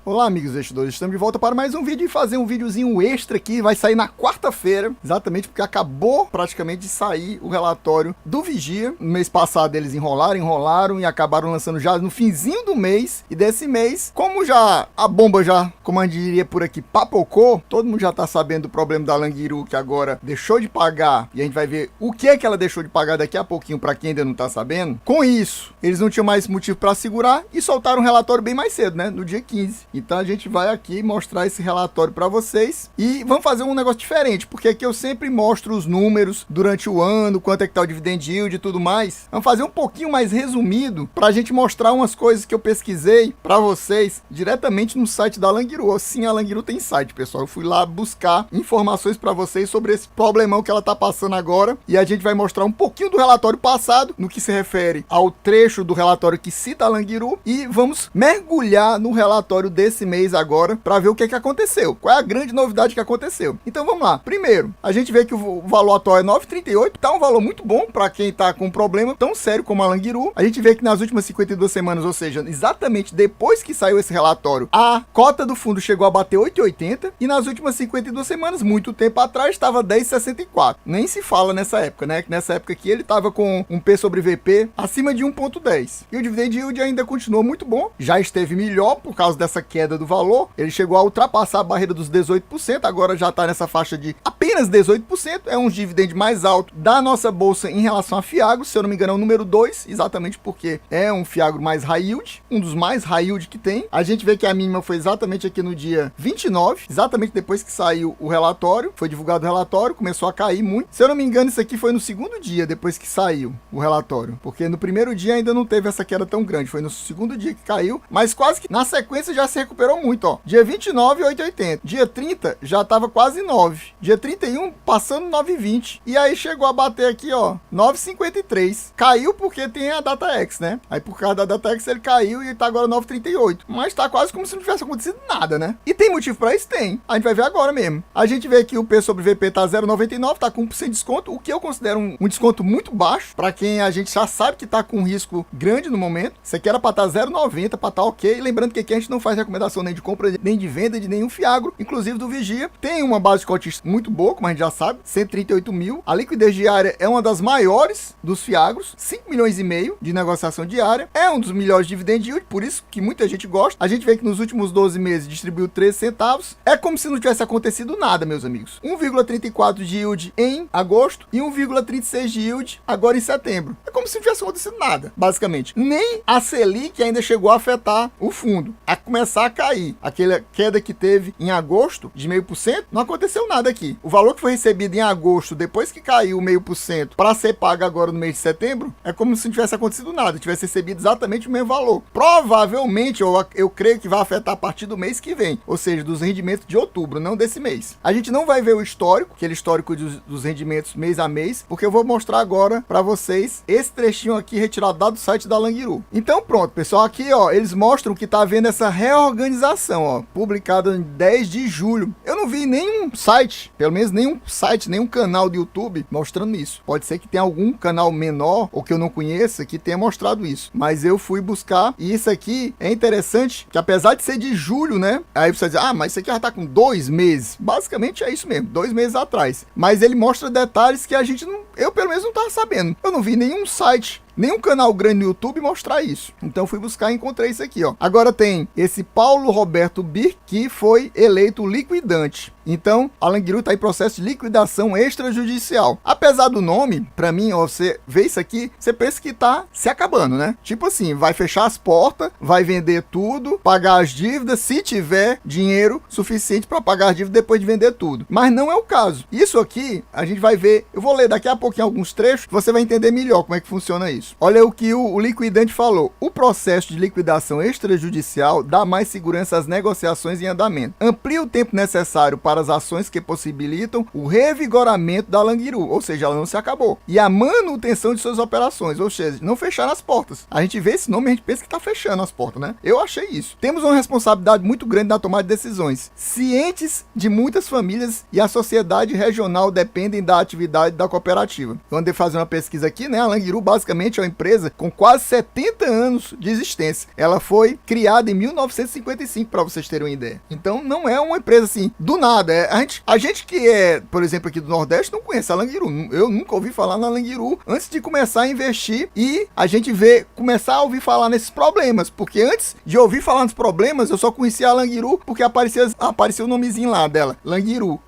Olá amigos investidores, estamos de volta para mais um vídeo e fazer um videozinho extra aqui, vai sair na quarta-feira, exatamente porque acabou praticamente de sair o relatório do Vigia. No mês passado eles enrolaram e acabaram lançando já no finzinho do mês, e desse mês, como já a bomba já, como a gente diria por aqui, papocou, todo mundo já tá sabendo do problema da Languiru, que agora deixou de pagar, e a gente vai ver o que é que ela deixou de pagar daqui a pouquinho para quem ainda não tá sabendo. Com isso, eles não tinham mais motivo para segurar e soltaram um relatório bem mais cedo, né, no dia 15. Então a gente vai aqui mostrar esse relatório para vocês e vamos fazer um negócio diferente, porque aqui eu sempre mostro os números durante o ano, quanto é que tá o dividend yield e tudo mais. Vamos fazer um pouquinho mais resumido para a gente mostrar umas coisas que eu pesquisei para vocês diretamente no site da Languiru. Sim, a Languiru tem site, pessoal. Eu fui lá buscar informações para vocês sobre esse problemão que ela tá passando agora e a gente vai mostrar um pouquinho do relatório passado no que se refere ao trecho do relatório que cita a Languiru e vamos mergulhar no relatório desse mês agora para ver o que aconteceu, qual é a grande novidade que aconteceu. Então vamos lá. Primeiro, a gente vê que o valor atual é 9,38, tá um valor muito bom para quem tá com um problema tão sério como a Languiru. A gente vê que nas últimas 52 semanas, ou seja, exatamente depois que saiu esse relatório, a cota do fundo chegou a bater 8,80 e nas últimas 52 semanas, muito tempo atrás, estava 10,64. Nem se fala nessa época, né? Nessa época aqui ele estava com um P sobre VP acima de 1,10. E o dividend yield ainda continuou muito bom, já esteve melhor por causa dessa queda do valor, ele chegou a ultrapassar a barreira dos 18%, agora já está nessa faixa de apenas 18%, é um dividend mais alto da nossa bolsa em relação a Fiagro, se eu não me engano é o número 2, exatamente porque é um Fiagro mais high yield, um dos mais high yield que tem. A gente vê que a mínima foi exatamente aqui no dia 29, exatamente depois que saiu o relatório, foi divulgado o relatório, começou a cair muito. Se eu não me engano, isso aqui foi no segundo dia depois que saiu o relatório, porque no primeiro dia ainda não teve essa queda tão grande, foi no segundo dia que caiu, mas quase que na sequência já se recuperou muito, ó. Dia 29, 8,80. Dia 30, já tava quase 9. Dia 31, passando 9,20. E aí chegou a bater aqui, ó, 9,53. Caiu porque tem a DataX, né? Aí por causa da DataX ele caiu e tá agora 9,38. Mas tá quase como se não tivesse acontecido nada, né? E tem motivo pra isso? Tem. A gente vai ver agora mesmo. A gente vê que o P sobre VP tá 0,99, tá com 1% de desconto, o que eu considero um desconto muito baixo, pra quem a gente já sabe que tá com um risco grande no momento. Isso aqui era pra tá 0,90, pra tá ok. Lembrando que aqui a gente não faz recomendação nem de compra, nem de venda de nenhum Fiagro, inclusive do Vigia. Tem uma base de cotista muito boa, como a gente já sabe, 138 mil. A liquidez diária é uma das maiores dos Fiagros, 5 milhões e meio de negociação diária. É um dos melhores dividend yield, por isso que muita gente gosta. A gente vê que nos últimos 12 meses distribuiu 13 centavos. É como se não tivesse acontecido nada, meus amigos. 1,34 de yield em agosto e 1,36 de yield agora em setembro. É como se não tivesse acontecido nada, basicamente. Nem a Selic ainda chegou a afetar o fundo, a começar a cair. Aquela queda que teve em agosto de 0,5%, não aconteceu nada aqui. O valor que foi recebido em agosto, depois que caiu 0,5%, para ser pago agora no mês de setembro, é como se não tivesse acontecido nada, tivesse recebido exatamente o mesmo valor. Provavelmente, eu creio que vai afetar a partir do mês que vem, ou seja, dos rendimentos de outubro, não desse mês. A gente não vai ver o histórico, aquele histórico dos rendimentos mês a mês, porque eu vou mostrar agora para vocês esse trechinho aqui retirado lá do site da Languiru. Então pronto, pessoal, aqui ó, eles mostram que tá havendo essa reorganização, ó, publicado em 10 de julho. Eu não vi nenhum site, pelo menos nenhum site, nenhum canal do YouTube mostrando isso. Pode ser que tenha algum canal menor ou que eu não conheça que tenha mostrado isso, mas eu fui buscar e isso aqui é interessante, que apesar de ser de julho, né? Aí você diz, ah, mas isso aqui já tá com 2 meses. Basicamente é isso mesmo, 2 meses atrás. Mas ele mostra detalhes que a gente não, eu pelo menos não tava sabendo. Eu não vi nenhum site, nenhum canal grande no YouTube mostrar isso. Então fui buscar e encontrei isso aqui, ó. Agora tem esse Paulo Roberto Birk, que foi eleito liquidante. Então, a Languiru está em processo de liquidação extrajudicial. Apesar do nome, para mim, ó, você vê isso aqui, você pensa que tá se acabando, né? Tipo assim, vai fechar as portas, vai vender tudo, pagar as dívidas, se tiver dinheiro suficiente para pagar as dívidas depois de vender tudo. Mas não é o caso. Isso aqui, a gente vai ver, eu vou ler daqui a pouquinho alguns trechos, você vai entender melhor como é que funciona isso. Olha o que o liquidante falou. O processo de liquidação extrajudicial dá mais segurança às negociações em andamento. Amplia o tempo necessário para as ações que possibilitam o revigoramento da Languiru, ou seja, ela não se acabou. E a manutenção de suas operações, ou seja, não fecharam as portas. A gente vê esse nome e a gente pensa que está fechando as portas, né? Eu achei isso. isso. Temos uma responsabilidade muito grande na tomada de decisões, cientes de muitas famílias e a sociedade regional dependem da atividade da cooperativa. Eu andei fazendo uma pesquisa aqui, né? A Languiru basicamente é uma empresa com quase 70 anos de existência. Ela foi criada em 1955, para vocês terem uma ideia. Então não é uma empresa assim, do nada. A gente que é, por exemplo, aqui do Nordeste, não conhece a Languiru. Eu nunca ouvi falar na Languiru antes de começar a investir e a gente começar a ouvir falar nesses problemas. Porque antes de ouvir falar nos problemas, eu só conhecia a Languiru porque aparecia o nomezinho lá dela. Languiru,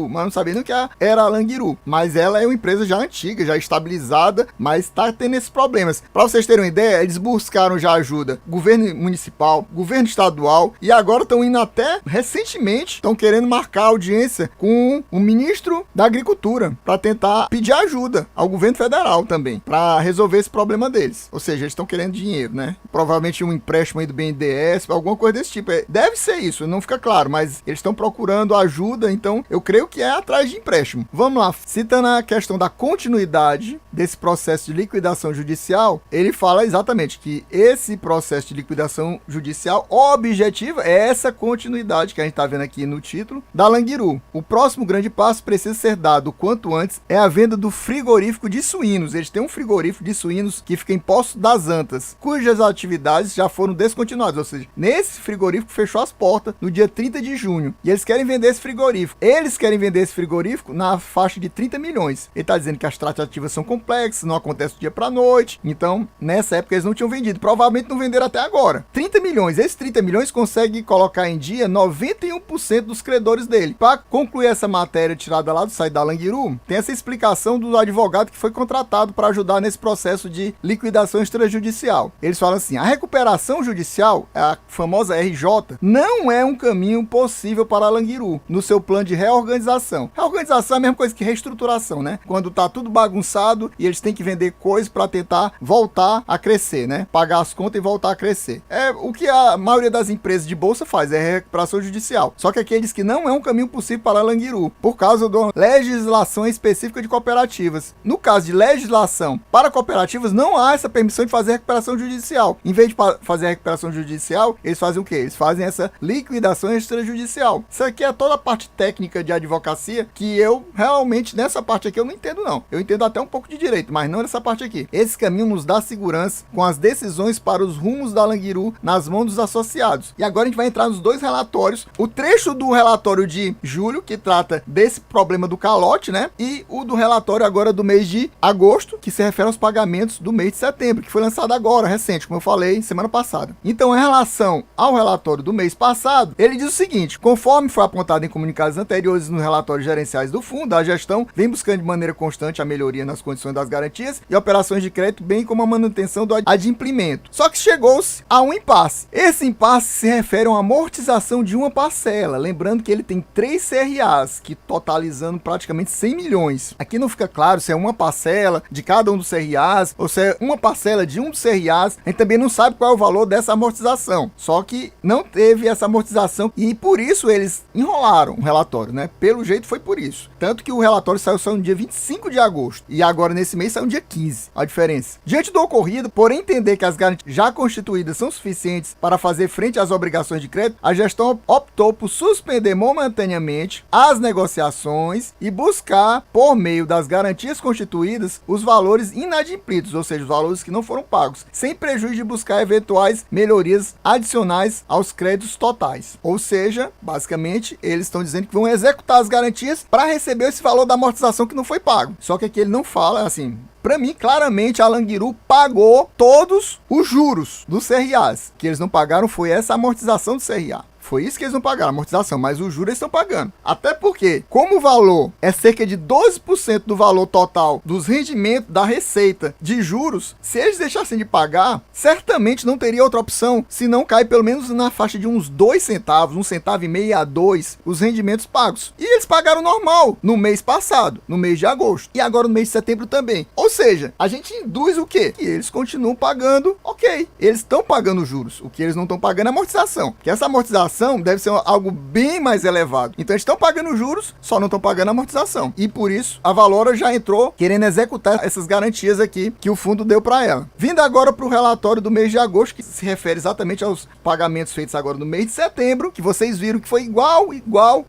mas não sabia nem que era a Languiru. Mas ela é uma empresa já antiga, já estabilizada, mas está tendo esses problemas. Para vocês terem uma ideia, eles buscaram já ajuda governo municipal, governo estadual e agora estão indo até recentemente, estão querendo marcar audiência com o ministro da Agricultura para tentar pedir ajuda ao governo federal também, para resolver esse problema deles. Ou seja, eles estão querendo dinheiro, né? Provavelmente um empréstimo aí do BNDES, alguma coisa desse tipo. Deve ser isso, não fica claro, mas eles estão procurando ajuda, então eu creio que é atrás de empréstimo. Vamos lá, citando a questão da continuidade desse processo de liquidação judicial, ele fala exatamente que esse processo de liquidação judicial, o objetivo é essa continuidade que a gente está vendo aqui no título da Languiru. O próximo grande passo precisa ser dado o quanto antes é a venda do frigorífico de suínos. Eles têm um frigorífico de suínos que fica em Poço das Antas, cujas atividades já foram descontinuadas, ou seja, nesse frigorífico fechou as portas no dia 30 de junho e eles querem vender esse frigorífico. Eles querem vender esse frigorífico na faixa de 30 milhões. Ele está dizendo que as tratativas são complexas, não acontece do dia para noite, então nessa época eles não tinham vendido, provavelmente não venderam até agora. 30 milhões, esses 30 milhões conseguem colocar em dia 91% dos credores dele. Para concluir essa matéria tirada lá do site da Languiru, tem essa explicação do advogado que foi contratado para ajudar nesse processo de liquidação extrajudicial. Eles falam assim: a recuperação judicial, a famosa RJ, não é um caminho possível para a Languiru no seu plano de reorganização. Reorganização é a mesma coisa que reestruturação, né? Quando tá tudo bagunçado e eles têm que vender coisas para tentar voltar a crescer, né? Pagar as contas e voltar a crescer. É o que a maioria das empresas de bolsa faz, é recuperação judicial. Só que aqui ele diz que não é um caminho possível para a Languiru, por causa da legislação específica de cooperativas. No caso de legislação para cooperativas, não há essa permissão de fazer recuperação judicial. Em vez de fazer a recuperação judicial, eles fazem o quê? Eles fazem essa liquidação extrajudicial. Isso aqui é toda a parte técnica de advocacia que eu realmente, nessa parte aqui, eu não entendo não. Eu entendo até um pouco de direito, mas não nessa parte aqui. Esse caminho nos dá segurança com as decisões para os rumos da Languiru nas mãos dos associados. E agora a gente vai entrar nos dois relatórios. O trecho do relatório de julho, que trata desse problema do calote, né? E o do relatório agora do mês de agosto, que se refere aos pagamentos do mês de setembro, que foi lançado agora, recente, como eu falei, semana passada. Então, em relação ao relatório do mês passado, ele diz o seguinte: conforme foi apontado em comunicados anteriores nos relatórios gerenciais do fundo, a gestão vem buscando de maneira constante a melhoria nas condições das garantias e operações de crédito, bem como a manutenção do adimplemento. Só que chegou-se a um impasse. Esse impasse se refere a uma amortização de uma parcela, lembrando que ele tem 3 CRAs, que totalizando praticamente 100 milhões. Aqui não fica claro se é uma parcela de cada um dos CRAs ou se é uma parcela de um dos CRAs. A gente também não sabe qual é o valor dessa amortização. Só que não teve essa amortização e por isso eles enrolaram o relatório, né? Pelo jeito foi por isso. Tanto que o relatório saiu só no dia 25 de agosto e agora nesse mês saiu no dia 15. A diferença. Diante do ocorrido, por entender que as garantias já constituídas são suficientes para fazer frente às obrigações de crédito, a gestão optou por suspender momentaneamente as negociações e buscar, por meio das garantias constituídas, os valores inadimplidos, ou seja, os valores que não foram pagos, sem prejuízo de buscar eventuais melhorias adicionais aos créditos totais. Ou seja, basicamente, eles estão dizendo que vão executar as garantias para receber esse valor da amortização que não foi pago. Só que aqui ele não fala assim. Para mim, claramente, a Languiru pagou todos os juros dos CRAs. Que eles não pagaram foi essa amortização do CRA. Foi isso que eles não pagaram, a amortização, mas os juros eles estão pagando. Até porque, como o valor é cerca de 12% do valor total dos rendimentos da receita de juros, se eles deixassem de pagar, certamente não teria outra opção, se não cai pelo menos na faixa de uns 2 centavos, 1,5 centavo a 2, os rendimentos pagos. E eles pagaram normal no mês passado, no mês de agosto, e agora no mês de setembro também. Ou seja, a gente induz o quê? Que eles continuam pagando, ok, eles estão pagando juros, o que eles não estão pagando é amortização, que essa amortização amortização deve ser algo bem mais elevado. Então eles estão pagando juros, só não estão pagando amortização. E por isso a Valora já entrou querendo executar essas garantias aqui que o fundo deu para ela. Vindo agora para o relatório do mês de agosto, que se refere exatamente aos pagamentos feitos agora no mês de setembro, que vocês viram que foi igual,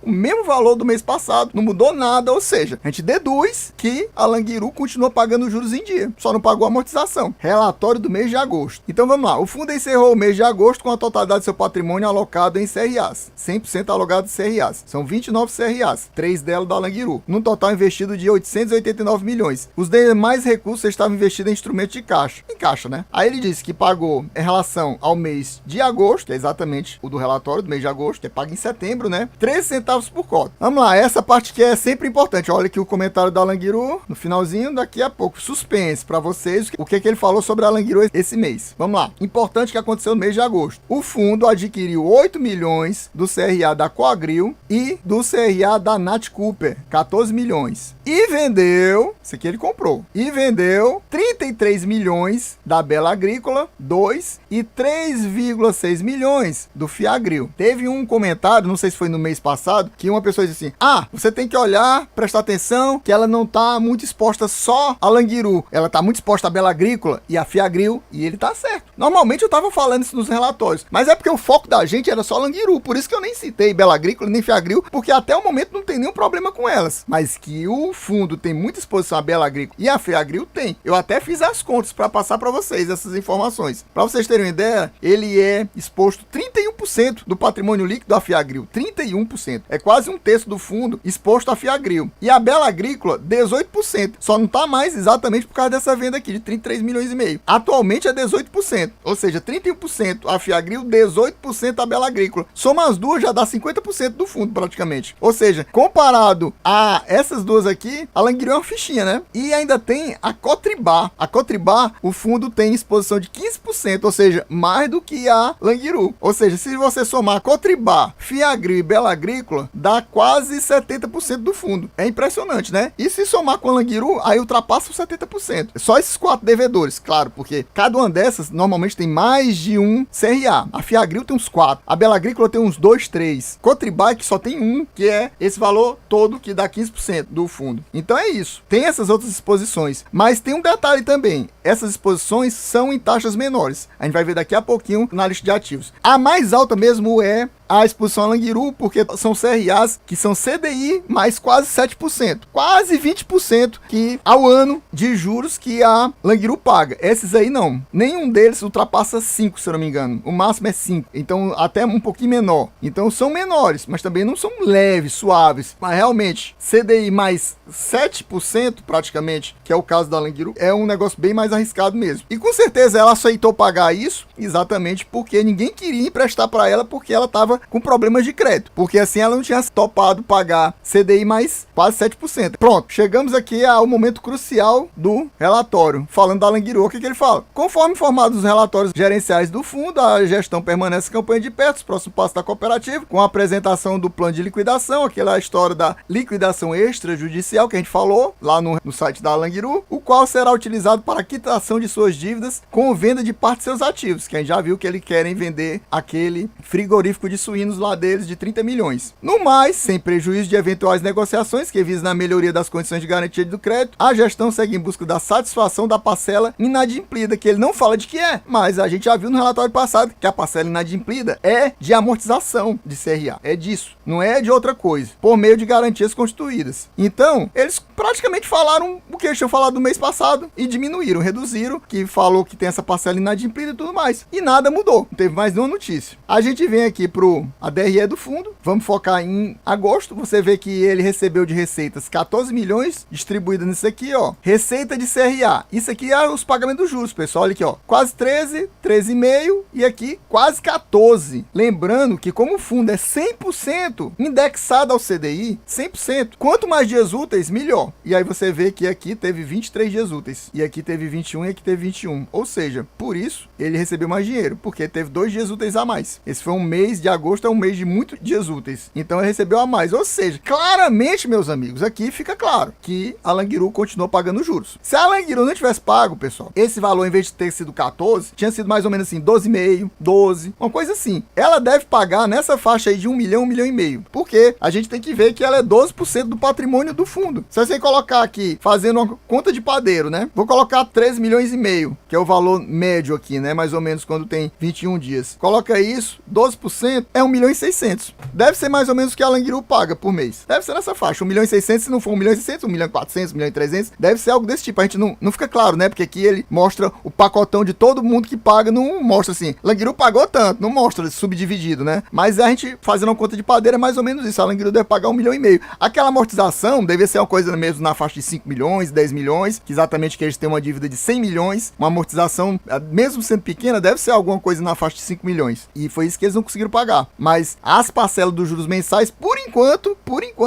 o mesmo valor do mês passado, não mudou nada, ou seja, a gente deduz que a Languiru continua pagando juros em dia, só não pagou amortização. Relatório do mês de agosto. Então vamos lá, o fundo encerrou o mês de agosto com a totalidade do seu patrimônio alocado em CRAs, 100% alocado em CRAs, são 29 CRAs, 3 delas da Languiru, num total investido de 889 milhões. Os demais recursos estavam investidos em instrumentos de caixa, né? Aí ele disse que pagou em relação ao mês de agosto, que é exatamente o do relatório do mês de agosto, que é pago em setembro, né? 13 centavos por cota. Vamos lá, essa parte que é sempre importante. Olha aqui o comentário da Languiru no finalzinho, daqui a pouco. Suspense para vocês o que ele falou sobre a Languiru esse mês. Vamos lá. Importante que aconteceu no mês de agosto. O fundo adquiriu 8 milhões do CRA da Coagril e do CRA da Nat Cooper, 14 milhões. E vendeu, isso aqui ele comprou, e vendeu 33 milhões da Bela Agrícola, 2, e 3,6 milhões do Fiagril. Teve um comentário, não sei se foi no mês passado, que uma pessoa disse assim, você tem que olhar, prestar atenção, que ela não tá muito exposta só a Languiru, ela tá muito exposta a Bela Agrícola e a Fiagril, e ele tá certo. Normalmente eu tava falando isso nos relatórios, mas é porque o foco da gente era só Languiru, por isso que eu nem citei Bela Agrícola nem Fiagril, porque até o momento não tem nenhum problema com elas, mas que o fundo tem muita exposição a Bela Agrícola e a Fiagril tem. Eu até fiz as contas para passar para vocês essas informações. Para vocês terem uma ideia, ele é exposto 31% do patrimônio líquido à Fiagril, 31%. É quase um terço do fundo exposto à Fiagril. E a Bela Agrícola, 18%. Só não tá mais exatamente por causa dessa venda aqui de 33 milhões e meio. Atualmente é 18%, ou seja, 31% a Fiagril, 18% a Bela Agrícola. Soma as duas já dá 50% do fundo praticamente. Ou seja, comparado a essas duas aqui, a Languiru é uma fichinha, né? E ainda tem a Cotribá. A Cotribá, o fundo tem exposição de 15%, ou seja, mais do que a Languiru. Ou seja, se você somar Cotribá, Fiagril e Bela Agrícola, dá quase 70% do fundo. É impressionante, né? E se somar com a Languiru, aí ultrapassa os 70%. Só esses 4 devedores, claro, porque cada uma dessas normalmente tem mais de um CRA. A Fiagril tem uns 4, a Bela Agrícola tem uns 2, 3. Cotribá que só tem um, que é esse valor todo que dá 15% do fundo. Então é isso. Tem essas outras exposições, mas tem um detalhe também. Essas exposições são em taxas menores. A gente vai ver daqui a pouquinho na lista de ativos. A mais alta mesmo é a exposição a Languiru, porque são CRAs que são CDI mais quase 7%, quase 20% que ao ano de juros que a Languiru paga. Esses aí não, nenhum deles ultrapassa 5, se eu não me engano, o máximo é 5, então até um pouquinho menor. Então são menores, mas também não são leves, suaves, mas realmente CDI mais 7% praticamente, que é o caso da Languiru, é um negócio bem mais arriscado mesmo. E com certeza ela aceitou pagar isso exatamente porque ninguém queria emprestar para ela, porque ela estava com problemas de crédito, porque assim ela não tinha topado pagar CDI mais quase 7%. Pronto, chegamos aqui ao momento crucial do relatório, falando da Languiru. O que ele fala? Conforme informados os relatórios gerenciais do fundo, a gestão permanece campanha de perto, os próximos passos da cooperativa, com a apresentação do plano de liquidação, aquela história da liquidação extrajudicial que a gente falou lá no site da Languiru, o qual será utilizado para a quitação de suas dívidas com venda de parte de seus ativos, que a gente já viu que eles querem vender aquele frigorífico de suínos lá deles de 30 milhões. No mais, sem prejuízo de eventuais negociações que visem na melhoria das condições de garantia do crédito, a gestão segue em busca da satisfação da parcela inadimplida, que ele não fala de que é, mas a gente já viu no relatório passado que a parcela inadimplida é de amortização de CRA, é disso, não é de outra coisa, por meio de garantias constituídas. Então, eles praticamente falaram o que eles tinham falado no mês passado e diminuíram, reduziram, que falou que tem essa parcela inadimplida e tudo mais. E nada mudou, não teve mais nenhuma notícia. A gente vem aqui pro a DRE do fundo, vamos focar em agosto, você vê que ele recebeu de receitas 14 milhões, distribuída nisso aqui, ó, receita de CRA, isso aqui é os pagamentos dos juros, pessoal, olha aqui, ó, quase 13, 13,5 e aqui quase 14, lembrando que como o fundo é 100% indexado ao CDI, 100%, quanto mais dias úteis, melhor, e aí você vê que aqui teve 23 dias úteis, e aqui teve 21 e aqui teve 21, ou seja, por isso ele recebeu mais dinheiro, porque teve 2 dias úteis a mais, esse foi um mês de agosto agosto é um mês de muitos dias úteis. Então ele recebeu a mais. Ou seja, claramente, meus amigos, aqui fica claro que a Languiru continuou pagando juros. Se a Languiru não tivesse pago, pessoal, esse valor, em vez de ter sido 14, tinha sido mais ou menos assim, 12,5, 12, uma coisa assim. Ela deve pagar nessa faixa aí de 1 milhão, 1 milhão e meio. Porque a gente tem que ver que ela é 12% do patrimônio do fundo. Se você colocar aqui, fazendo uma conta de padeiro, né? Vou colocar 13 milhões e meio, que é o valor médio aqui, né? Mais ou menos quando tem 21 dias. Coloca isso, 12% é 1 milhão e 600. Deve ser mais ou menos o que a Languiru paga por mês. Deve ser nessa faixa, 1 milhão e 600, se não for 1 milhão e 600, 1 milhão e 400, 1 milhão e 300, deve ser algo desse tipo. A gente não fica claro, né? Porque aqui ele mostra o pacotão de todo mundo que paga, não mostra assim, Languiru pagou tanto, não mostra subdividido, né? Mas a gente fazendo uma conta de padeiro é mais ou menos isso, a Languiru deve pagar 1 milhão e meio. Aquela amortização deve ser uma coisa mesmo na faixa de 5 milhões, 10 milhões, que exatamente que eles têm uma dívida de 100 milhões, uma amortização, mesmo sendo pequena, deve ser alguma coisa na faixa de 5 milhões. E foi isso que eles não conseguiram pagar. Mas as parcelas dos juros mensais, por enquanto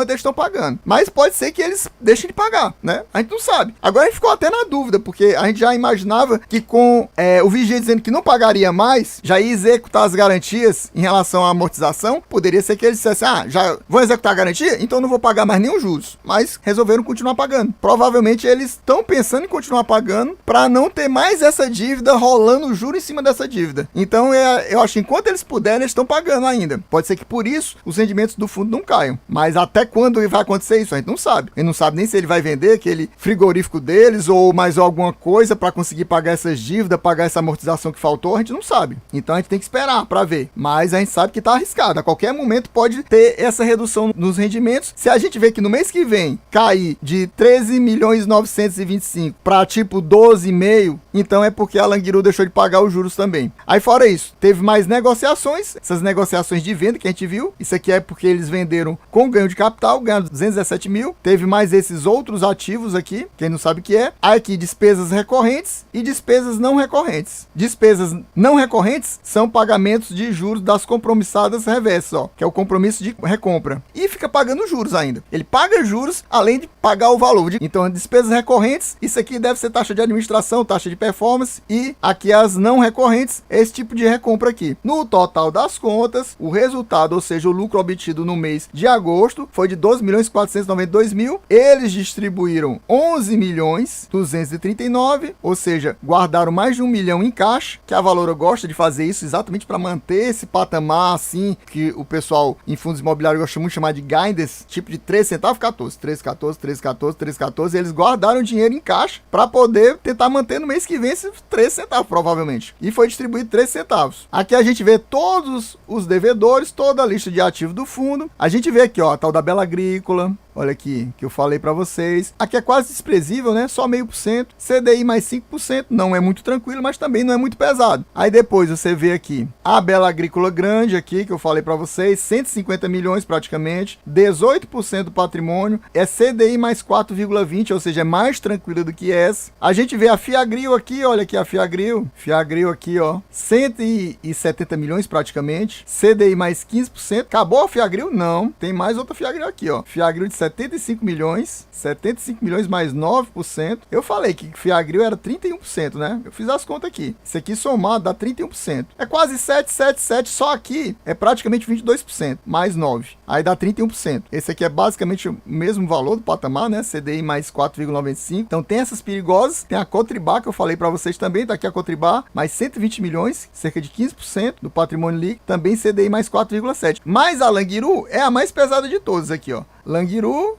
eles estão pagando. Mas pode ser que eles deixem de pagar, né? A gente não sabe. Agora a gente ficou até na dúvida, porque a gente já imaginava que com o Vigia dizendo que não pagaria mais, já ia executar as garantias em relação à amortização, poderia ser que eles dissessem, já vou executar a garantia, então não vou pagar mais nenhum juros. Mas resolveram continuar pagando. Provavelmente eles estão pensando em continuar pagando para não ter mais essa dívida rolando juro em cima dessa dívida. Então eu acho que enquanto eles puderem, eles estão pagando ainda. Pode ser que por isso os rendimentos do fundo não caiam. Mas até quando vai acontecer isso? A gente não sabe. Ele não sabe nem se ele vai vender aquele frigorífico deles ou mais alguma coisa para conseguir pagar essas dívidas, pagar essa amortização que faltou, a gente não sabe. Então a gente tem que esperar para ver. Mas a gente sabe que tá arriscado. A qualquer momento pode ter essa redução nos rendimentos. Se a gente vê que no mês que vem cair de 13 milhões 925 para tipo 12,5, então é porque a Languiru deixou de pagar os juros também. Aí fora isso, teve mais negociações, essas negociações de venda que a gente viu. Isso aqui é porque eles venderam com ganho de capital, ganharam 217 mil. Teve mais esses outros ativos aqui, quem não sabe o que é. Aí aqui despesas recorrentes e despesas não recorrentes. Despesas não recorrentes são pagamentos de juros das compromissadas reversas, ó, que é o compromisso de recompra. E fica pagando juros ainda. Ele paga juros além de pagar o valor. Então, despesas recorrentes, isso aqui deve ser taxa de administração, taxa de performance, e aqui as não recorrentes, esse tipo de recompra aqui. No total das contas, o resultado, ou seja, o lucro obtido no mês de agosto, foi de 12 milhões 492 mil. Eles distribuíram 11 milhões 239, ou seja, guardaram mais de 1 milhão em caixa, que a Valora gosta de fazer isso exatamente para manter esse patamar assim, que o pessoal em fundos imobiliários gosta muito de chamar de guidance, tipo de 13 centavos, 14, 13, 14, 13, 14, 13, 14, eles guardaram dinheiro em caixa para poder tentar manter no mês que vem esses 13 centavos, provavelmente. E foi distribuído 13 centavos. Aqui a gente vê todos os devedores, toda a lista de ativos do fundo. A gente vê aqui, ó, a tal da Bela Agrícola. Olha aqui, que eu falei para vocês. Aqui é quase desprezível, né? Só 0,5%. CDI mais 5%. Não é muito tranquilo, mas também não é muito pesado. Aí depois você vê aqui a Bela Agrícola Grande aqui, que eu falei para vocês. 150 milhões praticamente. 18% do patrimônio. É CDI mais 4,20, ou seja, é mais tranquila do que essa. A gente vê a Fiagril aqui, olha aqui a Fiagril. Fiagril aqui, ó. 170 milhões praticamente. CDI mais 15%. Acabou a Fiagril? Não. Tem mais outra Fiagril aqui, ó. Fiagril de 75 milhões mais 9%. Eu falei que Fiagril era 31%, né? Eu fiz as contas aqui. Isso aqui somado dá 31%. É quase 7, só aqui é praticamente 22%, mais 9%. Aí dá 31%. Esse aqui é basicamente o mesmo valor do patamar, né? CDI mais 4,95. Então tem essas perigosas. Tem a Cotribá, que eu falei para vocês também. Tá aqui a Cotribá, mais 120 milhões, cerca de 15% do patrimônio líquido. Também CDI mais 4,7%. Mas a Languiru é a mais pesada de todas aqui, ó. Languiru,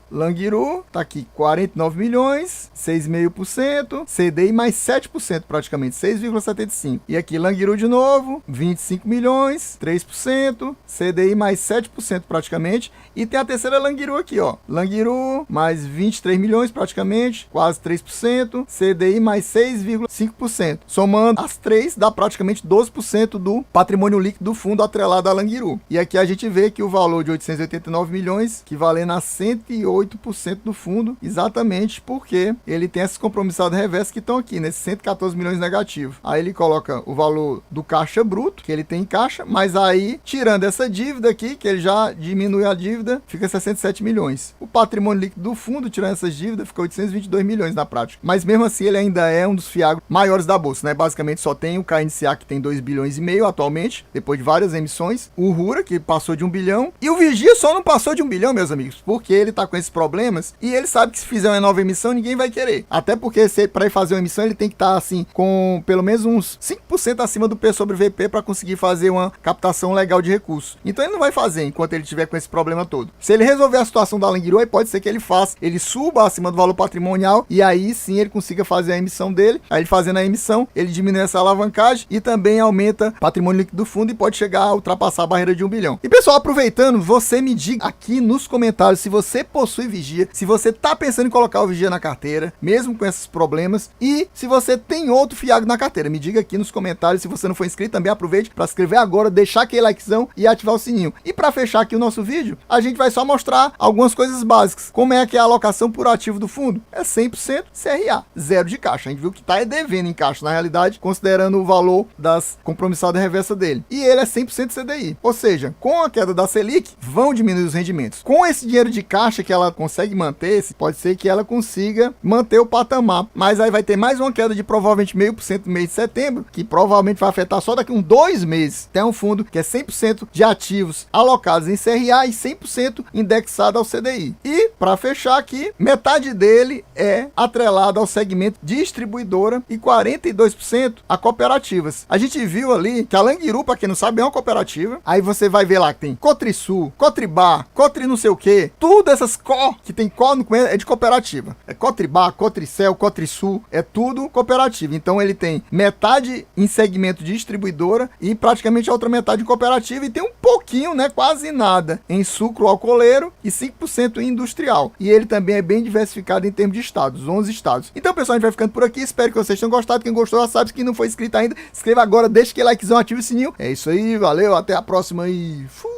tá aqui 49 milhões, 6,5%, CDI mais 7% praticamente, 6,75%. E aqui Languiru de novo, 25 milhões, 3%, CDI mais 7% praticamente. E tem a terceira Languiru aqui, ó. Languiru mais 23 milhões praticamente, quase 3%, CDI mais 6,5%. Somando as três, dá praticamente 12% do patrimônio líquido do fundo atrelado à Languiru. E aqui a gente vê que o valor de 889 milhões, que valendo a 108% do fundo, exatamente porque ele tem esses compromissados reversos que estão aqui, nesses 114 milhões negativos. Aí ele coloca o valor do caixa bruto, que ele tem em caixa, mas aí, tirando essa dívida aqui, que ele já diminui a dívida, fica 67 milhões. O patrimônio líquido do fundo, tirando essas dívidas, fica 822 milhões na prática. Mas mesmo assim, ele ainda é um dos fiagros maiores da bolsa, né? Basicamente, só tem o KNCA, que tem 2,5 bilhões atualmente, depois de várias emissões, o Rura, que passou de 1 bilhão, e o Vigia só não passou de 1 bilhão, meus amigos, porque ele tá com esses problemas, e ele sabe que se fizer uma nova emissão, ninguém vai querer. Até porque, para ele fazer uma emissão, ele tem que estar, assim, com pelo menos uns 5% acima do P sobre VP para conseguir fazer uma captação legal de recursos. Então, ele não vai fazer enquanto ele tiver com esse problema todo. Se ele resolver a situação da Languiru, aí pode ser que ele faça, ele suba acima do valor patrimonial, e aí sim ele consiga fazer a emissão dele. Aí ele fazendo a emissão, ele diminui essa alavancagem e também aumenta o patrimônio líquido do fundo e pode chegar a ultrapassar a barreira de 1 bilhão. E pessoal, aproveitando, você me diga aqui nos comentários se você possui Vigia, se você tá pensando em colocar o Vigia na carteira, mesmo com esses problemas, e se você tem outro fiago na carteira. Me diga aqui nos comentários. Se você não for inscrito, também aproveite para se inscrever agora, deixar aquele likezão e ativar o sininho. E para fechar aqui o nosso vídeo, a gente vai só mostrar algumas coisas básicas. Como é que é a alocação por ativo do fundo? É 100% CRA, zero de caixa. A gente viu que tá devendo em caixa, na realidade, considerando o valor das compromissadas reversas dele. E ele é 100% CDI. Ou seja, com a queda da Selic, vão diminuir os rendimentos. Com esse dinheiro de caixa que ela consegue manter, pode ser que ela consiga manter o patamar. Mas aí vai ter mais uma queda de provavelmente 0,5% no mês de setembro, que provavelmente vai afetar só daqui uns 2 meses. Tem um fundo que é 100% de ativos alocados em CRA e 100% indexado ao CDI. E, para fechar aqui, metade dele é atrelado ao segmento distribuidora e 42% a cooperativas. A gente viu ali que a Languiru, para quem não sabe, é uma cooperativa. Aí você vai ver lá que tem Cotrisul, Cotribá, Cotri não sei o que, tudo essas que tem no começo é de cooperativa. É Cotribá, Cotricel, Cotrisul, é tudo cooperativa. Então ele tem metade em segmento distribuidora e praticamente a outra metade em cooperativa, e tem um pouquinho, né, quase nada, em sucro alcooleiro e 5% em industrial. E ele também é bem diversificado em termos de estados, 11 estados. Então, pessoal, a gente vai ficando por aqui. Espero que vocês tenham gostado. Quem gostou já sabe, quem não foi inscrito ainda, inscreva agora, deixa aquele likezão, ative o sininho. É isso aí, valeu, até a próxima e fui!